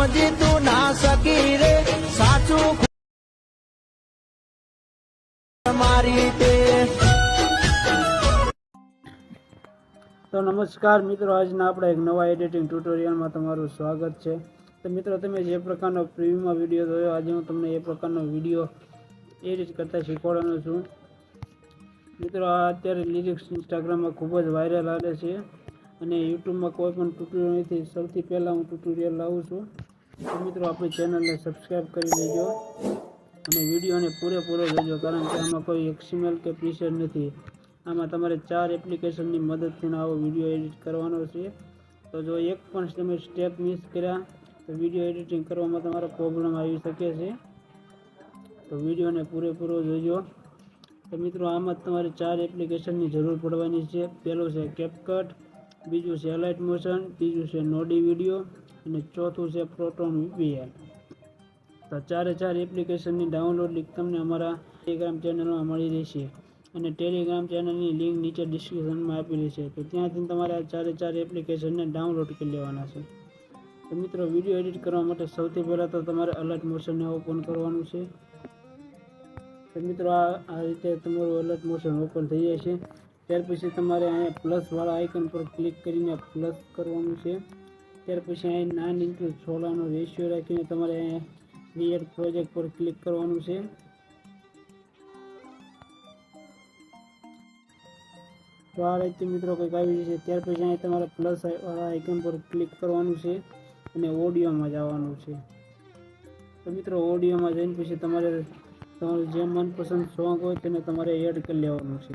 સમજી તું ના સકી રે સાચું મારી તે તો નમસ્કાર મિત્રો, આજના આપણે એક નવા એડિટિંગ ટ્યુટોરિયલમાં તમારું સ્વાગત છે. તો મિત્રો, તમે જે પ્રકારનો પ્રીવ્યુમાં વિડીયો જોયો, આજે હું તમને એ પ્રકારનો વિડીયો એડિટ કરતા શીખવાડવાનો છું. મિત્રો, આ અત્યારે લિરિક્સ ઇન્સ્ટાગ્રામમાં ખૂબ જ વાયરલ આવે છે અને યુટ્યુબમાં કોઈ પણ ટ્યુટોરિયલ નથી. સૌથી પહેલાં હું ટ્યુટોરિયલ લાવું છું. તો મિત્રો, આપણી ચેનલને સબસ્ક્રાઈબ કરી લેજો અને વિડીયોને પૂરેપૂરો જોજો, કારણ કે આમાં કોઈ XML કે પ્રીસેટ નથી. આમાં તમારે 4 એપ્લિકેશનની મદદથી આવો વિડીયો એડિટ કરવાનો છે. તો જો એક પણ તમે સ્ટેપ મિસ કર્યા તો વિડીયો એડિટિંગ કરવામાં તમારો પ્રોબ્લેમ આવી શકે છે. તો વિડીયોને પૂરેપૂરો જોજો. તો મિત્રો, આમાં તમારે 4 એપ્લિકેશનની જરૂર પડવાની છે. પહેલું છે કેપકટ, બીજું છે અલાઇટ મોશન, ત્રીજું છે નોડી વિડીયો અને ચોથું છે પ્રોટોન VPN. તો 4 એપ્લિકેશનની ડાઉનલોડ લિંક તમને અમારા ટેલિગ્રામ ચેનલમાં મળી રહેશે અને ટેલિગ્રામ ચેનલની લિંક નીચે ડિસ્ક્રિપ્શનમાં આપેલી છે. તો ત્યાંથી તમારે આ 4 એપ્લિકેશનને ડાઉનલોડ કરી લેવાના છે. તો મિત્રો, વિડીયો એડિટ કરવા માટે સૌથી પહેલાં તો તમારે અલર્ટ મોશનને ઓપન કરવાનું છે. તો મિત્રો, આ રીતે તમારું અલર્ટ મોશન ઓપન થઈ જાય છે. ત્યાર પછી તમારે અહીંયા પ્લસવાળા આઇકન પર ક્લિક કરીને પ્લસ કરવાનું છે. ત્યાર પછી અહીં 9:16નો રેશિયો રાખીને તમારે અહીંયા ક્રિએટ પ્રોજેક્ટ પર ક્લિક કરવાનું છે. તો આ રીતે મિત્રો કંઈક આવી જશે. ત્યાર પછી અહીં તમારે પ્લસ વાળા આઇકન પર ક્લિક કરવાનું છે અને ઓડિયોમાં જવાનું છે. તો મિત્રો, ઓડિયોમાં જઈને પછી તમારે તમારું જે મનપસંદ સોંગ હોય તેને તમારે એડ કરી લેવાનું છે.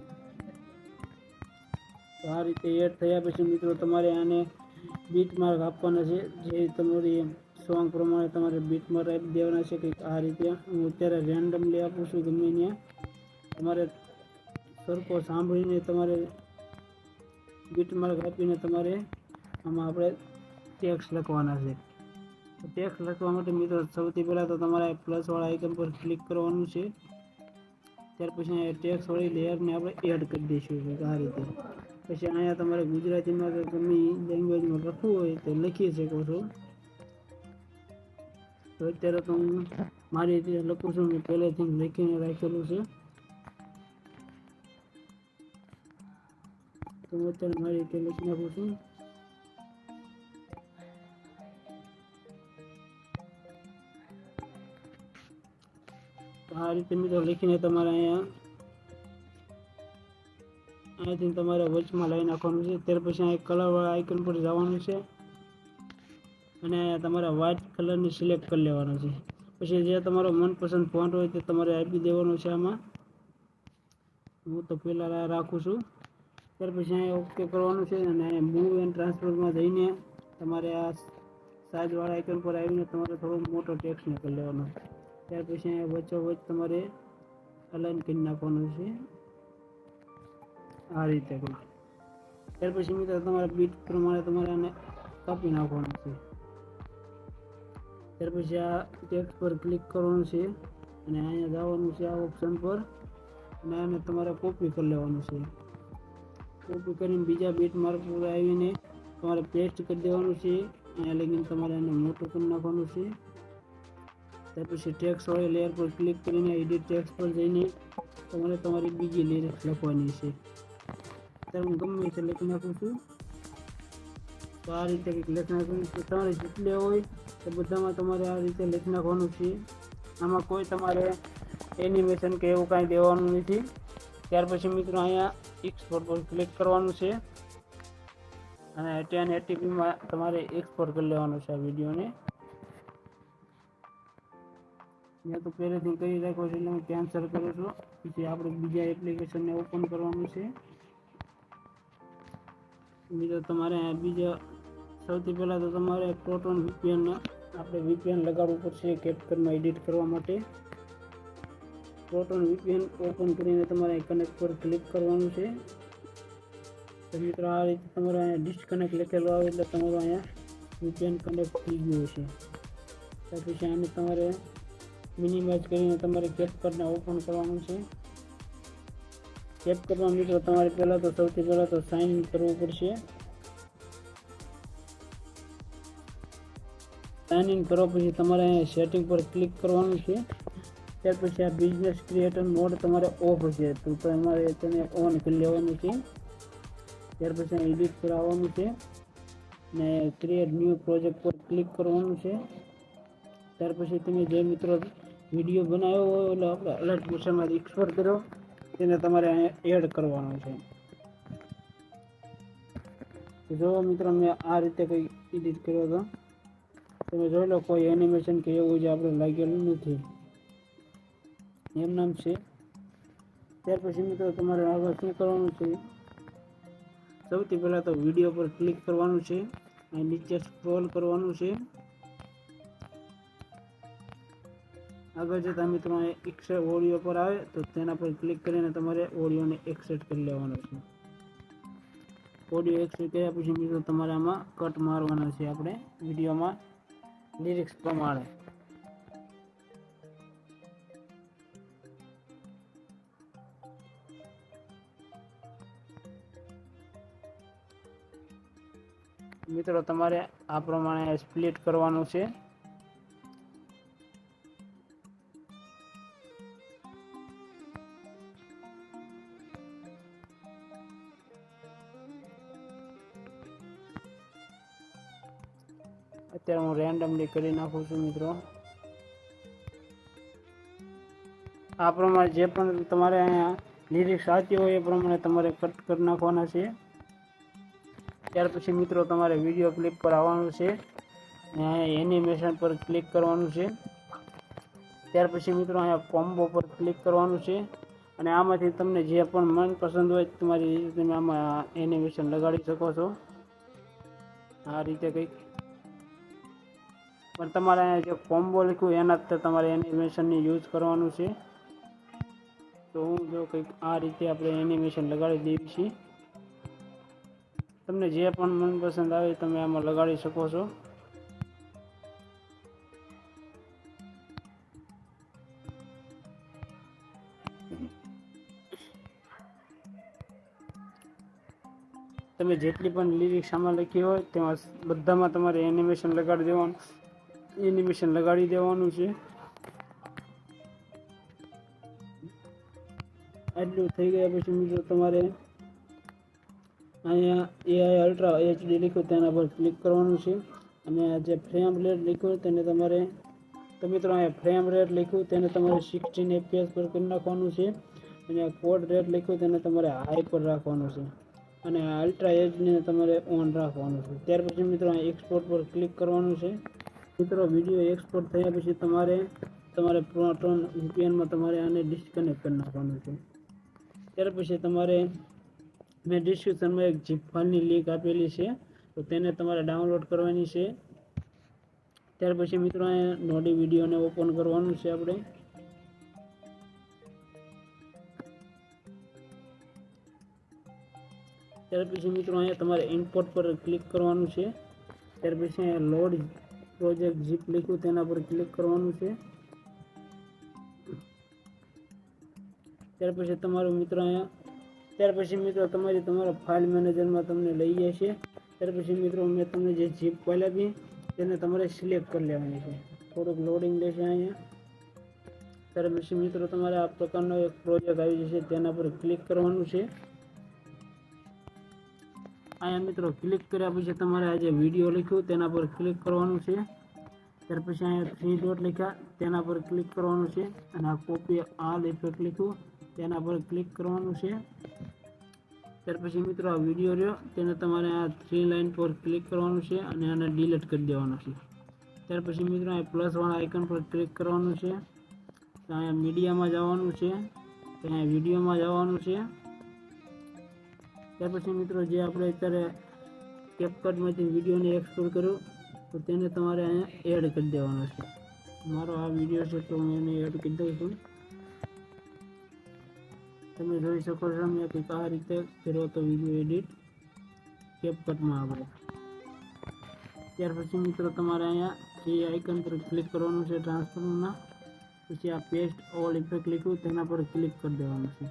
તો આ રીતે એડ થયા પછી મિત્રો, તમારે આને બીટ માર્ક આપવાના છે. જે તમારી સોંગ પ્રમાણે તમારે બીટ માર્ક આપી દેવાના છે. કંઈક આ રીતે હું અત્યારે રેન્ડમલી આપું છું. ગમે ત્યાં તમારે સરખો સાંભળીને તમારે બીટ માર્ક આપીને તમારે આમાં આપણે ટેક્સ્ટ લખવાના છે. તો ટેક્સ્ટ લખવા માટે મિત્રો, સૌથી પહેલાં તો તમારે પ્લસવાળા આઇકન પર ક્લિક કરવાનું છે. ત્યાર પછી ટેક્સ્ટવાળી લેયરને આપણે એડ કરી દઈશું આ રીતે. પછી અહીંયા તમારે ગુજરાતીમાં કે ગમે લેંગ્વેજમાં લખવું હોય તો લખી શકો છો. તો અત્યારે તો હું મારી રીતે લખું છું, મેં પહેલેથી લખીને રાખેલું છે. તો હું અત્યારે મારી રીતે લખી નાખું છું. તો આ રીતે મિત્રો લખીને તમારે અહીંયાથી તમારે વચમાં લાવી નાખવાનું છે. ત્યાર પછી અહીં કલરવાળા આઇકન પર જવાનું છે અને અહીંયા તમારે વ્હાઇટ કલરની સિલેક્ટ કરી લેવાનો છે. પછી જે તમારો મનપસંદ ફોન્ટ હોય તે તમારે આપી દેવાનો છે. આમાં હું તો પહેલાં રાખું છું. ત્યાર પછી અહીંયા ઓકે કરવાનું છે અને મૂવ એન્ડ ટ્રાન્સફરમાં જઈને તમારે આ સાઇઝવાળા આઇકન પર આવીને તમારે થોડો મોટો ટેક્સ્ટ કરી લેવાનો. ત્યાર પછી અહીંયા વચ્ચોવચ્ચ તમારે અલાઇન કરી નાખવાનું છે આ રીતે. ત્યાર પછી મિત્રો, તમારા બીટ પ્રમાણે તમારે આને કાપી નાખવાનું છે. ત્યાર પછી આ ટેક્સ્ટ પર ક્લિક કરવાનું છે અને અહીંયા જવાનું છે આ ઓપ્શન પર અને આને તમારે કોપી કરી લેવાનું છે. કોપી કરીને બીજા બીટ માર્ક પર આવીને તમારે પેસ્ટ કરી દેવાનું છે. અહીંયા લગીને તમારે આને મોટું કરી નાખવાનું છે. ત્યાર પછી ટેક્સ્ટવાળી લેયર પર ક્લિક કરીને એડિટ ટેક્સ્ટ પર જઈને તમારે તમારી બીજી લિરિક્સ લખવાની છે. ત્યારે હું ગમે તે લખી નાખું છું. તો આ રીતે કંઈક લખી નાખવાનું છે. તમારે જેટલે હોય તો બધામાં તમારે આ રીતે લખી નાખવાનું છે. આમાં કોઈ તમારે એનિમેશન કે એવું કાંઈ દેવાનું નથી. ત્યાર પછી મિત્રો, અહીંયા એક્સપોર્ટ પર ક્લિક કરવાનું છે અને 1080pમાં તમારે એક્સપોર્ટ કરી લેવાનું છે આ વિડીયોને. મેં તો પહેલેથી કરી રાખ્યો છે એટલે હું કેન્સલ કરું છું. પછી આપણે બીજા એપ્લિકેશનને ઓપન કરવાનું છે. બીજો તમારે બીજા સૌથી પહેલાં તો તમારે પ્રોટોન VPN આપણે VPN લગાડવું પડશે કેપકટમાં એડિટ કરવા માટે. પ્રોટોન VPN ઓપન કરીને તમારે કનેક્ટ પર ક્લિક કરવાનું છે. તો મિત્રો, આ રીતે તમારે અહીંયા ડિસ્કનેક્ટ લખેલું આવે એટલે તમારું અહીંયા VPN કનેક્ટ થઈ ગયું છે. ત્યાર પછી આને તમારે મિનિમાઇઝ કરીને તમારે કેપકટને ઓપન કરવાનું છે. કેપકટમાં મિત્રો તમારે સૌથી પહેલાં તો સાઇન ઇન કરવું પડશે. સાઇન ઇન કરો પછી તમારે અહીંયા સેટિંગ પર ક્લિક કરવાનું છે. ત્યાર પછી આ બિઝનેસ ક્રિએટર મોડ તમારે ઓફ છે તો તમારે તેને ઓન કરી લેવાનું છે. ત્યાર પછી એડિટ પર આવવાનું છે ને ક્રિએટ ન્યૂ પ્રોજેક્ટ પર ક્લિક કરવાનું છે. ત્યાર પછી તમે જે મિત્રો વિડીયો બનાવ્યો હોય એટલે આપણે અલર્ટ મોશનમાં એક્સપોર્ટ કર્યો તેને તમારે અહીંયા એડ કરવાનો છે. જો મિત્રો મેં આ રીતે કંઈ એડિટ કર્યો હતો તમે જોઈ લો, કોઈ એનિમેશન કે એવું જે આપણે લાગેલું નથી, એમ નામ છે. ત્યાર પછી મિત્રો તમારે આગળ શું કરવાનું છે, સૌથી પહેલાં તો વિડીયો પર ક્લિક કરવાનું છે અને નીચે સ્ક્રોલ કરવાનું છે. આગળ જતા મિત્રો એક્સેપ્ટ ઓડિયો પર આવે તો તેના પર ક્લિક કરીને તમારે ઓડિયોને એક્સેપ્ટ કરી લેવાનો છે. ઓડિયો એક્સેપ્ટ કર્યા પછી મિત્રો તમારે આમાં કટ મારવાના છે આપણે વિડીયોમાં લિરિક્સ પ્રમાણે. મિત્રો તમારે આ પ્રમાણે સ્પ્લિટ કરવાનું છે. અત્યારે હું રેન્ડમલી કરી નાખું છું મિત્રો. આ પ્રમાણે જે પણ તમારે અહીંયા લિરિક્સ આવતી હોય એ પ્રમાણે તમારે કટ કરી નાખવાના છે. ત્યાર પછી મિત્રો તમારે વિડીયો ક્લિપ પર આવવાનું છે અને એનિમેશન પર ક્લિક કરવાનું છે. ત્યાર પછી મિત્રો અહીંયા કોમ્બો પર ક્લિક કરવાનું છે અને આમાંથી તમને જે પણ મનપસંદ હોય તમારી રીતે તમે આમાં એનિમેશન લગાડી શકો છો. આ રીતે કંઈક પણ તમારે અહીંયા જે કોમ્બો લખ્યું એના જ તમારે એનિમેશનની યુઝ કરવાનું છે. તો હું જો કંઈક આ રીતે આપણે એનિમેશન લગાડી દઈએ છીએ. તમને જે પણ મનપસંદ આવે તમે આમાં લગાડી શકો છો. તમે જેટલી પણ લિરિક્સ આમાં લખી હોય તેમાં બધામાં તમારે એનિમેશન લગાડી દેવાનું છે. આટલું થઈ ગયા પછી મિત્રો તમારે અહીંયા AI અલ્ટ્રા HD લખ્યું તેના પર ક્લિક કરવાનું છે અને જે ફ્રેમ રેટ લખ્યું તેને તમારે તો મિત્રો અહીંયા ફ્રેમ રેટ લખ્યું તેને તમારે 16 FPS પર કરી નાખવાનું છે અને કોડ રેટ લખ્યું તેને તમારે હાઈ પર રાખવાનું છે અને અલ્ટ્રા HDને તમારે ઓન રાખવાનું છે. ત્યાર પછી મિત્રો એક્સપોર્ટ પર ક્લિક કરવાનું છે. મિત્રો વિડીયો એક્સપોર્ટ થયા પછી તમારે પ્રોટોન VPNમાં તમારે આને ડિસ્કનેક્ટ કરી નાખવાનું છે. ત્યાર પછી તમારે મેં ડિસ્ક્રિપ્શનમાં એક zip ફાઇલની લિંક આપેલી છે તો તેને તમારે ડાઉનલોડ કરવાની છે. ત્યાર પછી મિત્રો અહીંયા નોડી વિડીયોને ઓપન કરવાનું છે આપણે. ત્યાર પછી મિત્રો અહીંયા તમારે ઇમ્પોર્ટ પર ક્લિક કરવાનું છે. ત્યાર પછી અહીંયા લોડ પ્રોજેક્ટ zip લખ્યું તેના પર ક્લિક કરવાનું છે. ત્યાર પછી તમારું મિત્રો અહીંયા તમારા ફાઇલ મેનેજરમાં તમને લઈ જશે. ત્યાર પછી મિત્રો મેં તમને જે zip ફાઇલ આપી તેને તમારે સિલેક્ટ કરી લેવાની છે. થોડુંક લોડિંગ લેશે અહીંયા. ત્યાર પછી મિત્રો તમારે આ પ્રકારનો એક પ્રોજેક્ટ આવી જશે તેના પર ક્લિક કરવાનું છે. અહીંયા મિત્રો ક્લિક કર્યા પછી તમારે આ જે વિડીયો લખ્યું તેના પર ક્લિક કરવાનું છે. ત્યાર પછી અહીંયા 3 ડોટ લખ્યા તેના પર ક્લિક કરવાનું છે અને આ કોપી આલ ઇફેક્ટ લખ્યું તેના પર ક્લિક કરવાનું છે. ત્યાર પછી મિત્રો આ વિડીયો રહ્યો તેને તમારે આ 3 લાઇન પર ક્લિક કરવાનું છે અને આને ડિલીટ કરી દેવાનું છે. ત્યાર પછી મિત્રો આ પ્લસવાળા આઇકન પર ક્લિક કરવાનું છે. અહીંયા મીડિયામાં જવાનું છે, અહીંયા વિડીયોમાં જવાનું છે. ત્યાર પછી મિત્રો જે આપણે અત્યારે કેપકટમાંથી વિડીયોને એક્સપોર્ટ કર્યો તો તેને તમારે અહીંયા એડ કરી દેવાનો છે. મારો આ વિડીયો છે તો હું એને એડ કરી દઉં છું. તમે જોઈ શકો છો મેં કંઈક આ રીતે કર્યો તો વિડીયો એડિટ કેપકટમાં આપણે. ત્યાર પછી મિત્રો તમારે અહીંયા જે આઇકન પર ક્લિક કરવાનું છે ટ્રાન્સફોર્મના. પછી આ પેસ્ટ ઓલ ઇફેક્ટ લખ્યું તેના પર ક્લિક કરી દેવાનું છે.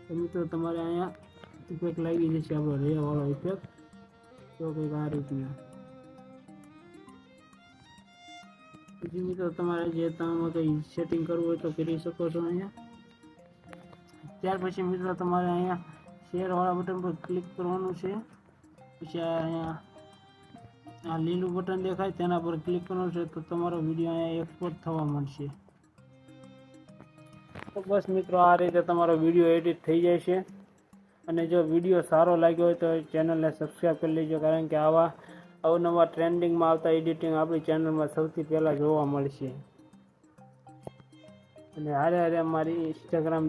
તો મિત્રો તમારે અહીંયા ઇફેક્ટ લાગી જશે આપણો રેવાળો ઇફેક્ટ. તો કંઈક આ રીતના પછી મિત્રો તમારે જે તમારે કંઈ સેટિંગ કરવું હોય તો કરી શકો છો અહીંયા. ત્યાર પછી મિત્રો તમારે અહીંયા શેરવાળા બટન પર ક્લિક કરવાનું છે. પછી અહીંયા આ લીલું બટન દેખાય તેના પર ક્લિક કરવાનું છે તો તમારો વિડીયો અહીંયા એક્સપોર્ટ થવા મળશે. તો બસ મિત્રો આ રીતે તમારો વિડીયો એડિટ થઈ જાય છે. અને જો વિડીયો સારો લાગ્યો હોય તો ચેનલને સબસ્ક્રાઈબ કરી લેજો, કારણ કે આવા અવનવા ટ્રેન્ડિંગમાં આવતા એડિટિંગ આપણી ચેનલમાં સૌથી પહેલાં જોવા મળશે. અને હારે હારે અમારી ઇન્સ્ટાગ્રામ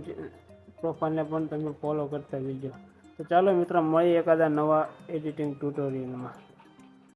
પ્રોફાઇલને પણ તમે ફોલો કરતા રહેજો. તો ચાલો મિત્રો મળીએ એકાદા નવા એડિટિંગ ટ્યુટોરિયલમાં.